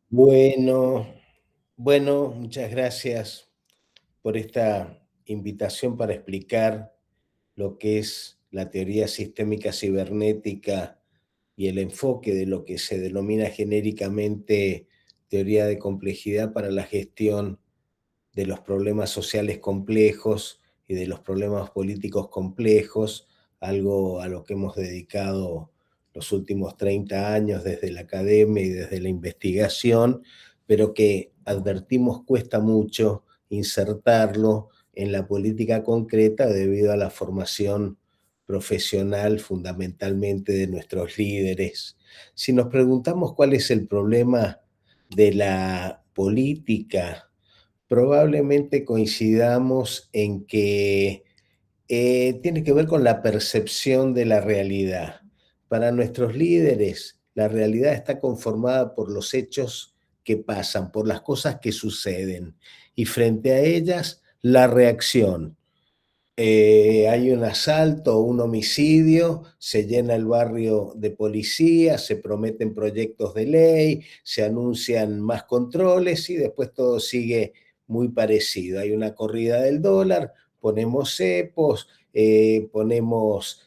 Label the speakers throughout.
Speaker 1: Bueno, bueno, muchas gracias por esta invitación para explicar lo que es la teoría sistémica cibernética y el enfoque de lo que se denomina genéricamente teoría de complejidad para la gestión de los problemas sociales complejos y de los problemas políticos complejos, algo a lo que hemos dedicado los últimos 30 años desde la academia y desde la investigación, pero que advertimos cuesta mucho insertarlo en la política concreta debido a la formación profesional fundamentalmente de nuestros líderes. Si nos preguntamos cuál es el problema de la política, probablemente coincidamos en que tiene que ver con la percepción de la realidad. Para nuestros líderes, la realidad está conformada por los hechos que pasan, por las cosas que suceden, y frente a ellas, la reacción. Hay un asalto o un homicidio, se llena el barrio de policía, se prometen proyectos de ley, se anuncian más controles y después todo sigue muy parecido. Hay una corrida del dólar, ponemos cepos,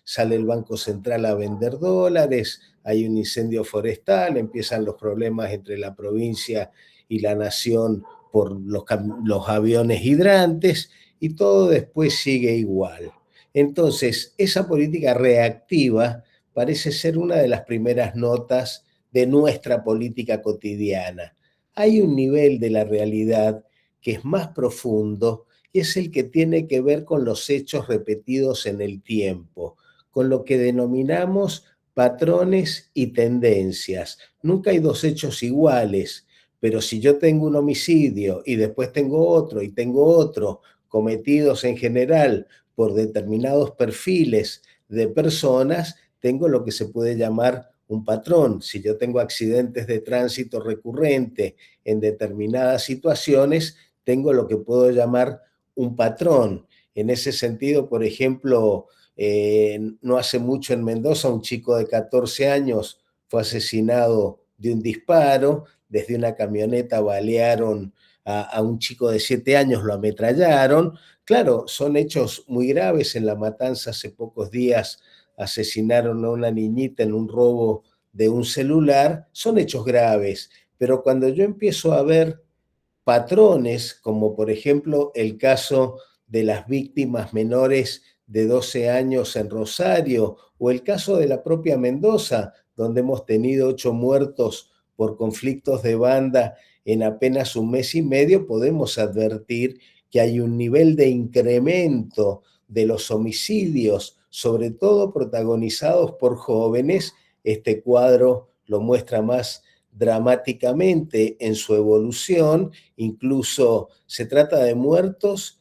Speaker 1: sale el Banco Central a vender dólares, hay un incendio forestal, empiezan los problemas entre la provincia y la nación por los aviones hidrantes y todo después sigue igual. Entonces, esa política reactiva parece ser una de las primeras notas de nuestra política cotidiana. Hay un nivel de la realidad que es más profundo y es el que tiene que ver con los hechos repetidos en el tiempo, con lo que denominamos patrones y tendencias. Nunca hay dos hechos iguales, pero si yo tengo un homicidio y después tengo otro y tengo otro, cometidos en general por determinados perfiles de personas, tengo lo que se puede llamar un patrón. Si yo tengo accidentes de tránsito recurrente en determinadas situaciones, tengo lo que puedo llamar un patrón. En ese sentido, por ejemplo, no hace mucho en Mendoza, un chico de 14 años fue asesinado de un disparo, desde una camioneta balearon a un chico de 7 años, lo ametrallaron. Claro, son hechos muy graves. En La Matanza hace pocos días asesinaron a una niñita en un robo de un celular. Son hechos graves, pero cuando yo empiezo a ver patrones, como por ejemplo el caso de las víctimas menores de 12 años en Rosario, o el caso de la propia Mendoza, donde hemos tenido 8 muertos por conflictos de banda en apenas un mes y medio, podemos advertir que hay un nivel de incremento de los homicidios, sobre todo protagonizados por jóvenes. Este cuadro lo muestra más dramáticamente en su evolución. Incluso se trata de muertos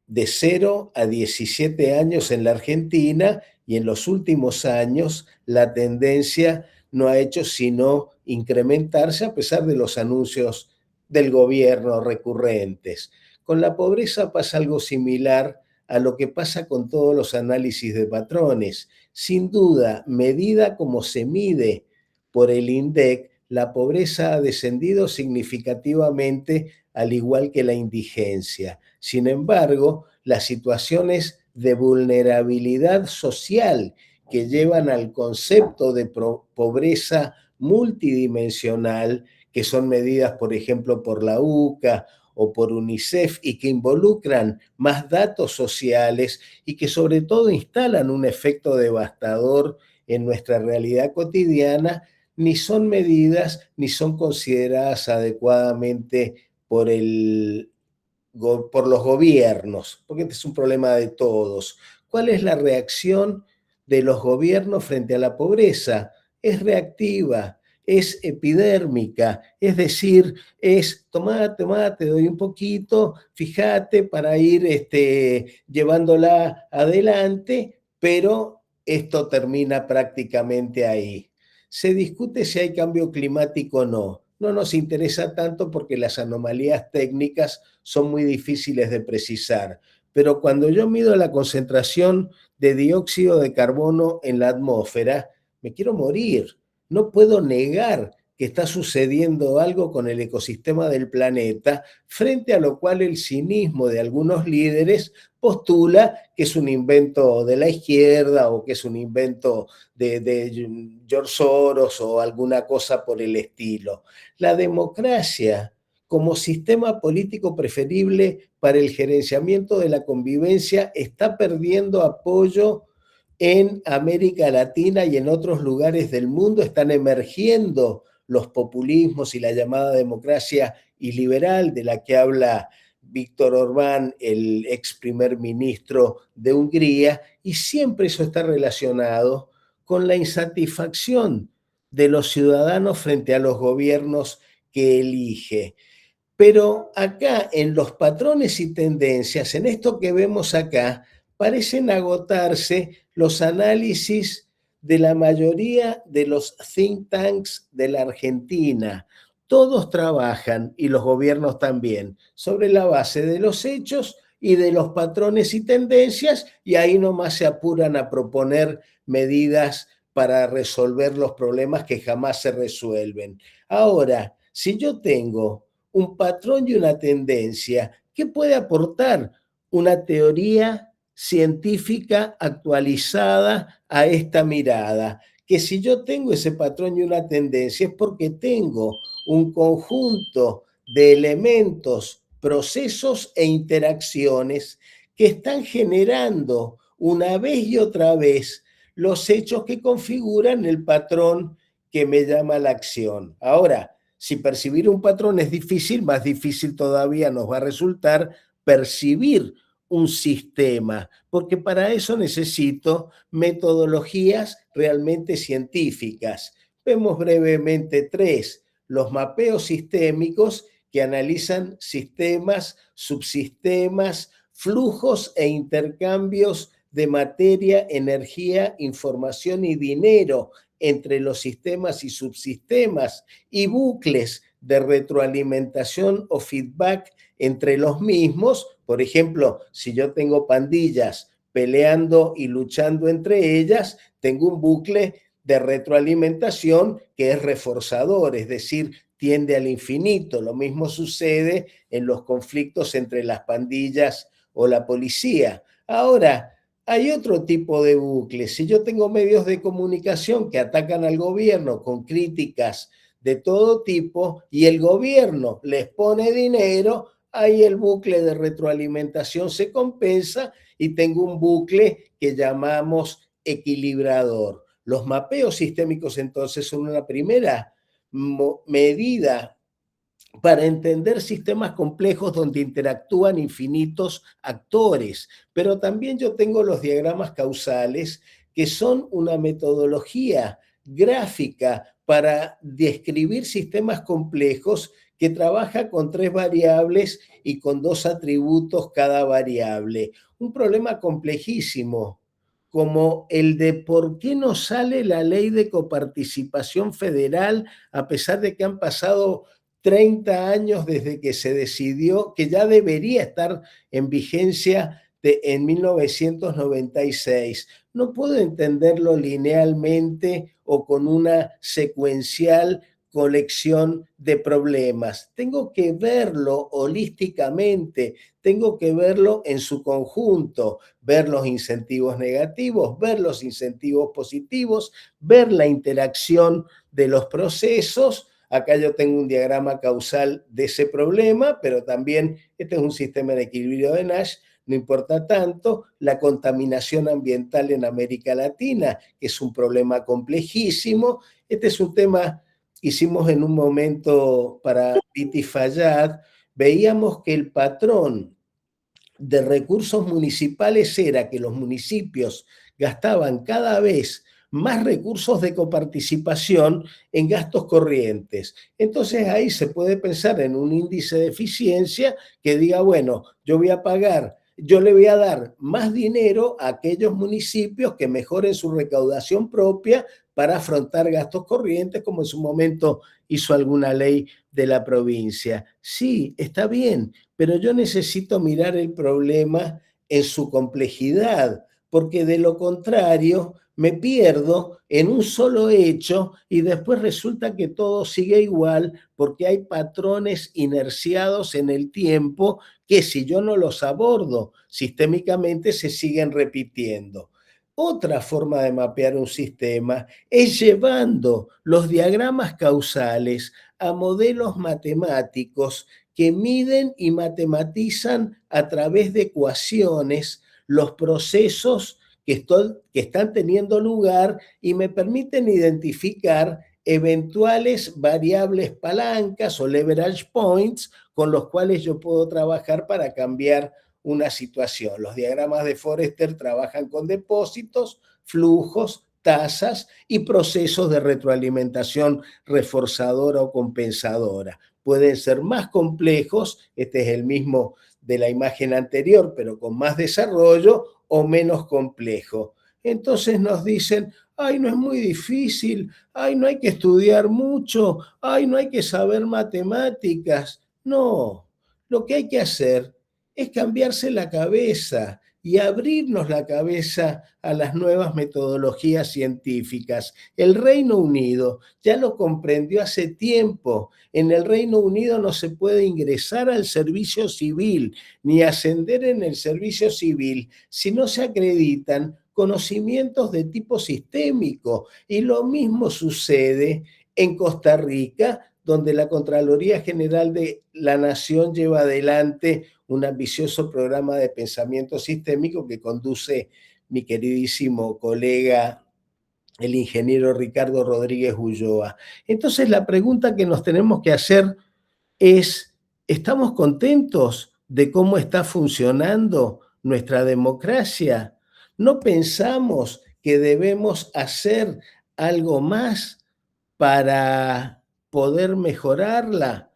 Speaker 1: de 0 a 17 años en la Argentina, y en los últimos años la tendencia no ha hecho sino incrementarse a pesar de los anuncios del gobierno recurrentes. Con la pobreza pasa algo similar a lo que pasa con todos los análisis de patrones. Sin duda, medida como se mide por el INDEC, la pobreza ha descendido significativamente, al igual que la indigencia. Sin embargo, las situaciones de vulnerabilidad social que llevan al concepto de pobreza multidimensional, que son medidas, por ejemplo, por la UCA o por UNICEF, y que involucran más datos sociales y que sobre todo instalan un efecto devastador en nuestra realidad cotidiana, ni son medidas ni son consideradas adecuadamente por los gobiernos, porque este es un problema de todos. ¿Cuál es la reacción de los gobiernos frente a la pobreza? Es reactiva, es epidérmica, es decir, es tomá, tomá, te doy un poquito, fíjate, para ir llevándola adelante, pero esto termina prácticamente ahí. Se discute si hay cambio climático o no. No nos interesa tanto porque las anomalías técnicas son muy difíciles de precisar. Pero cuando yo mido la concentración de dióxido de carbono en la atmósfera, me quiero morir. No puedo negar que está sucediendo algo con el ecosistema del planeta, frente a lo cual el cinismo de algunos líderes postula que es un invento de la izquierda o que es un invento de George Soros o alguna cosa por el estilo. La democracia como sistema político preferible para el gerenciamiento de la convivencia está perdiendo apoyo en América Latina y en otros lugares del mundo. Están emergiendo los populismos y la llamada democracia iliberal de la que habla Víctor Orbán, el ex primer ministro de Hungría, y siempre eso está relacionado con la insatisfacción de los ciudadanos frente a los gobiernos que elige. Pero acá, en los patrones y tendencias, en esto que vemos acá, parecen agotarse los análisis de la mayoría de los think tanks de la Argentina. Todos trabajan, y los gobiernos también, sobre la base de los hechos y de los patrones y tendencias, y ahí nomás se apuran a proponer medidas para resolver los problemas que jamás se resuelven. Ahora, si yo tengo un patrón y una tendencia, ¿qué puede aportar una teoría científica actualizada a esta mirada? Que si yo tengo ese patrón y una tendencia es porque tengo un conjunto de elementos, procesos e interacciones que están generando una vez y otra vez los hechos que configuran el patrón que me llama la acción. Ahora, si percibir un patrón es difícil, más difícil todavía nos va a resultar percibir un sistema, porque para eso necesito metodologías realmente científicas. Vemos brevemente tres: los mapeos sistémicos, que analizan sistemas, subsistemas, flujos e intercambios de materia, energía, información y dinero entre los sistemas y subsistemas, y bucles de retroalimentación o feedback entre los mismos. Por ejemplo, si yo tengo pandillas peleando y luchando entre ellas, tengo un bucle de retroalimentación que es reforzador, es decir, tiende al infinito. Lo mismo sucede en los conflictos entre las pandillas o la policía. Ahora, hay otro tipo de bucles. Si yo tengo medios de comunicación que atacan al gobierno con críticas de todo tipo y el gobierno les pone dinero, ahí el bucle de retroalimentación se compensa y tengo un bucle que llamamos equilibrador. Los mapeos sistémicos entonces son una primera medida para entender sistemas complejos donde interactúan infinitos actores. Pero también yo tengo los diagramas causales, que son una metodología gráfica para describir sistemas complejos que trabaja con tres variables y con dos atributos cada variable. Un problema complejísimo como el de por qué no sale la ley de coparticipación federal a pesar de que han pasado 30 años desde que se decidió, que ya debería estar en vigencia en 1996. No puedo entenderlo linealmente o con una secuencial colección de problemas. Tengo que verlo holísticamente, tengo que verlo en su conjunto, ver los incentivos negativos, ver los incentivos positivos, ver la interacción de los procesos. Acá yo tengo un diagrama causal de ese problema, pero también este es un sistema de equilibrio de Nash, no importa tanto. La contaminación ambiental en América Latina, que es un problema complejísimo. Este es un tema que hicimos en un momento para Piti Fayad. Veíamos que el patrón de recursos municipales era que los municipios gastaban cada vez más recursos de coparticipación en gastos corrientes. Entonces ahí se puede pensar en un índice de eficiencia que diga, bueno, yo le voy a dar más dinero a aquellos municipios que mejoren su recaudación propia para afrontar gastos corrientes, como en su momento hizo alguna ley de la provincia. Sí, está bien, pero yo necesito mirar el problema en su complejidad, porque de lo contrario me pierdo en un solo hecho y después resulta que todo sigue igual porque hay patrones inerciados en el tiempo que si yo no los abordo sistémicamente se siguen repitiendo. Otra forma de mapear un sistema es llevando los diagramas causales a modelos matemáticos que miden y matematizan a través de ecuaciones los procesos que están teniendo lugar y me permiten identificar eventuales variables palancas o leverage points con los cuales yo puedo trabajar para cambiar una situación. Los diagramas de Forester trabajan con depósitos, flujos, tasas y procesos de retroalimentación reforzadora o compensadora. Pueden ser más complejos, este es el mismo de la imagen anterior, pero con más desarrollo, o menos complejo. Entonces nos dicen, ay, no es muy difícil, ay, no hay que estudiar mucho, ay, no hay que saber matemáticas. No, lo que hay que hacer es cambiarse la cabeza y abrirnos la cabeza a las nuevas metodologías científicas. El Reino Unido ya lo comprendió hace tiempo. En el Reino Unido no se puede ingresar al servicio civil ni ascender en el servicio civil si no se acreditan conocimientos de tipo sistémico. Y lo mismo sucede en Costa Rica, donde la Contraloría General de la Nación lleva adelante un ambicioso programa de pensamiento sistémico que conduce mi queridísimo colega, el ingeniero Ricardo Rodríguez Ulloa. Entonces la pregunta que nos tenemos que hacer es, ¿estamos contentos de cómo está funcionando nuestra democracia? ¿No pensamos que debemos hacer algo más para poder mejorarla?